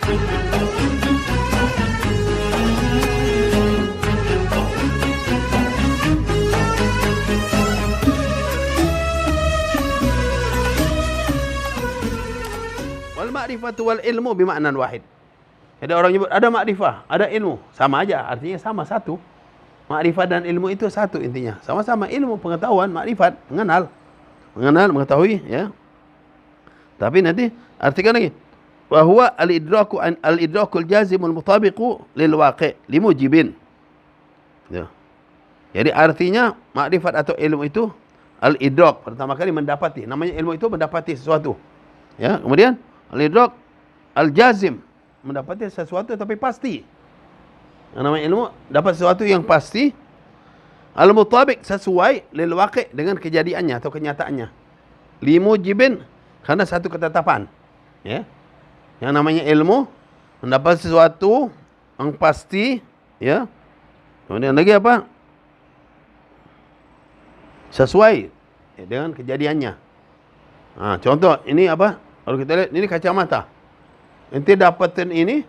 Wal ma'rifatu wal ilmu bima'nan wahid. Ada orang nyebut ada makrifah, ada ilmu, sama aja, artinya sama satu. Makrifat dan ilmu itu satu intinya. Sama-sama ilmu, pengetahuan, makrifat, mengenal, mengetahui, ya. Tapi nanti artikan lagi. Wa huwa al-idrakul jazimul mutabiqu lil waqi' limujibin. Ya. Jadi artinya makrifat atau ilmu itu al-idrak, pertama kali mendapati. Namanya ilmu itu mendapati sesuatu. Ya, kemudian al-idrak al-jazim, mendapati sesuatu tapi pasti. Yang namanya ilmu dapat sesuatu yang pasti. Al-mutabiq, sesuai lil waqi', dengan kejadiannya atau kenyataannya. Limujibin, karena satu ketetapan. Ya. Yang namanya ilmu mendapat sesuatu yang pasti, ya. Kemudian lagi apa? Sesuai dengan kejadiannya. Nah, contoh ini apa? Kalau kita lihat ini kacamata. Ente dapatin ini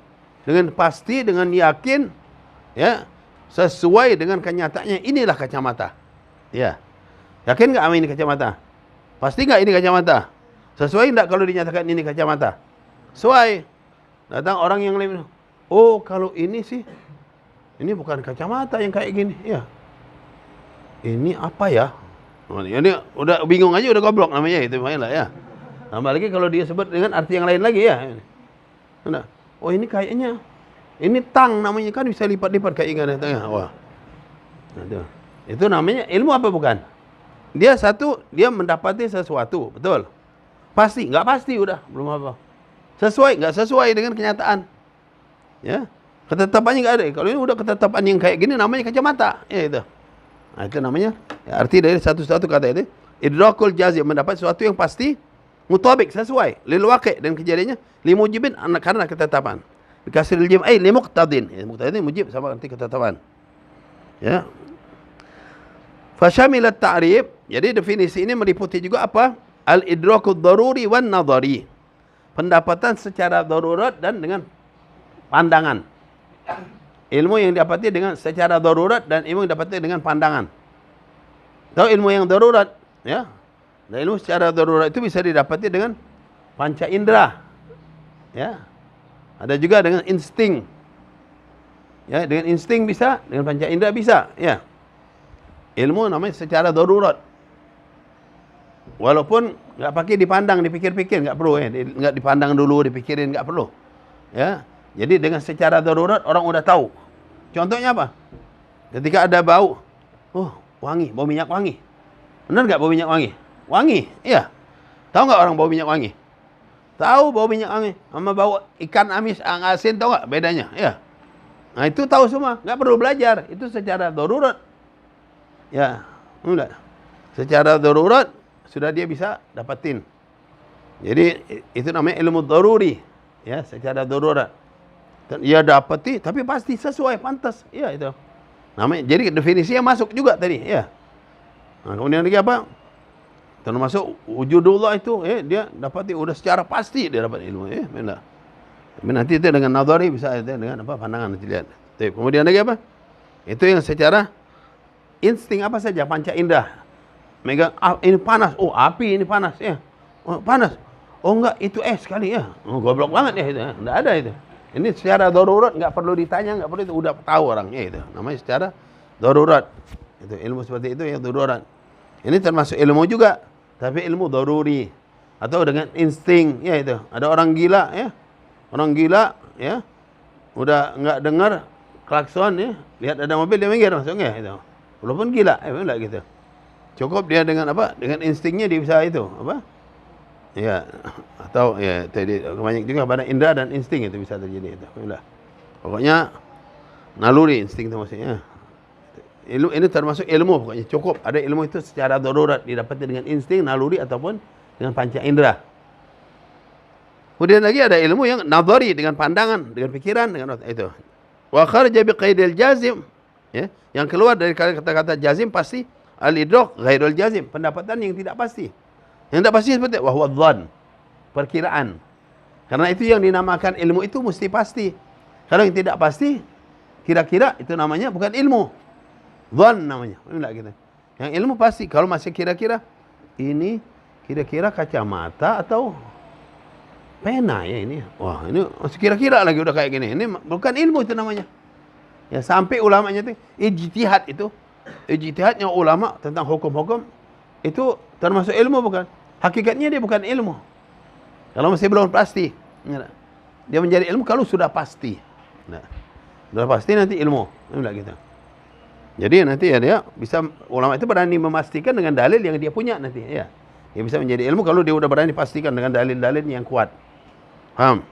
dengan pasti, dengan yakin, ya, sesuai dengan kenyataannya. Inilah kacamata. Ya. Yakin nggak sama ini kacamata? Pasti nggak ini kacamata? Sesuai nggak kalau dinyatakan ini kacamata? Sesuai. Datang orang yang lain, oh kalau ini sih, ini bukan kacamata yang kayak gini. Ya. Ini apa ya? Ini udah bingung aja, udah goblok namanya itu, makanya lah ya. Tambah lagi kalau dia sebut dengan arti yang lain lagi, ya. Nah, oh ini kayaknya, ini tang namanya, kan bisa lipat-lipat kayak ikan tengah. Wah, nah, itu namanya ilmu apa bukan? Dia satu, dia mendapati sesuatu, betul? Pasti, nggak pasti udah, belum apa. Sesuai, nggak sesuai dengan kenyataan, ya. Ketetapannya nggak ada. Kalau ini udah ketetapan yang kayak gini, namanya kacamata, ya itu. Nah, itu namanya, ya, arti dari satu-satu kata itu, idrakul jazim, mendapat sesuatu yang pasti, mutabik, sesuai lil waqi', dan kejadiannya limujibin, karena ketetapan. Dikasih jim ai limuqtadin. Ya, muqtadin mujib sama arti ketetapan. Ya. Fasyamilat ta'rif, jadi definisi ini meliputi juga apa? Al-idrakul daruri wan nadhari. Pendapatan secara darurat dan dengan pandangan. Ilmu yang didapati dengan secara darurat dan ilmu yang didapati dengan pandangan. Tahu ilmu yang darurat, ya? Dan ilmu secara darurat itu bisa didapati dengan panca indera. Ya. Ada juga dengan insting. Ya, dengan insting bisa, dengan panca indera bisa, ya. Ilmu namanya secara darurat. Walaupun enggak pakai dipandang, dipikir-pikir, enggak perlu, ya. Enggak dipandang dulu, dipikirin, enggak perlu. Ya. Jadi dengan secara darurat orang udah tahu. Contohnya apa? Ketika ada bau, oh, wangi, bau minyak wangi. Benar enggak bau minyak wangi? Wangi, iya. Tahu nggak orang bau minyak wangi? Tahu bau minyak wangi sama bau ikan asin, tahu nggak bedanya? Ya. Nah itu tahu semua, nggak perlu belajar. Itu secara darurat. Ya, enggak. Secara darurat sudah dia bisa dapatin. Jadi itu namanya ilmu daruri. Ya, secara darurat. Dan ia dapati, tapi pasti sesuai, pantas. Ya itu. Namanya. Jadi definisinya masuk juga tadi. Ya. Nah, kemudian lagi apa? Termasuk wujudullah itu, dia dapati udah secara pasti dia dapat ilmu, benar. Tapi nanti itu dengan nadhari bisa, dengan apa, pandangan nanti lihat. Kemudian lagi apa? Itu yang secara insting apa saja, panca indera. Megang, ini panas, oh api ini panas, ya. Oh, panas. Oh enggak, itu es sekali, ya. Oh, goblok banget ya itu, ya. Enggak ada itu. Ini secara darurat, enggak perlu ditanya, enggak perlu itu, udah tahu orangnya itu. Namanya secara darurat. Itu ilmu seperti itu yang darurat. Ini termasuk ilmu juga. Tapi ilmu daruri atau dengan insting, ya itu. Ada orang gila, ya. Orang gila, ya. Udah enggak dengar klakson, ya. Lihat ada mobil dia minggir maksudnya itu. Walaupun gila, enggak gitu. Cukup dia dengan apa? Dengan instingnya dia bisa itu, apa? Ya, atau ya tadi banyak juga pada indera dan insting itu bisa terjadi itu. Udah. Pokoknya naluri, insting itu maksudnya. Ilmu ini termasuk ilmu, pokoknya cukup ada ilmu itu secara darurat didapati dengan insting, naluri ataupun dengan panca indera. Kemudian lagi ada ilmu yang nadhari, dengan pandangan, dengan pikiran, dengan itu. Wa kharaja bi qaidil jazim, ya, yang keluar dari kata-kata jazim pasti, al-idrak ghairul jazim, pendapatan yang tidak pasti. Yang tidak pasti seperti wa huwa dhann, perkiraan. Karena itu yang dinamakan ilmu itu mesti pasti. Kalau yang tidak pasti, kira-kira itu namanya bukan ilmu. Dhan namanya. Enggak gitu. Yang ilmu pasti. Kalau masih kira-kira, ini kira-kira kacamata atau pena ya ini. Wah, ini masih kira-kira lagi udah kayak gini. Ini bukan ilmu itu namanya. Ya sampai ulamanya itu ijtihad itu. Ijtihadnya ulama tentang hukum-hukum itu termasuk ilmu bukan? Hakikatnya dia bukan ilmu. Kalau masih belum pasti. Dia menjadi ilmu kalau sudah pasti. Nah, sudah pasti nanti ilmu. Enggak gitu. Jadi nanti ya dia bisa, ulama itu berani memastikan dengan dalil yang dia punya nanti ya. Dia bisa menjadi ilmu kalau dia udah berani pastikan dengan dalil-dalil yang kuat. Paham?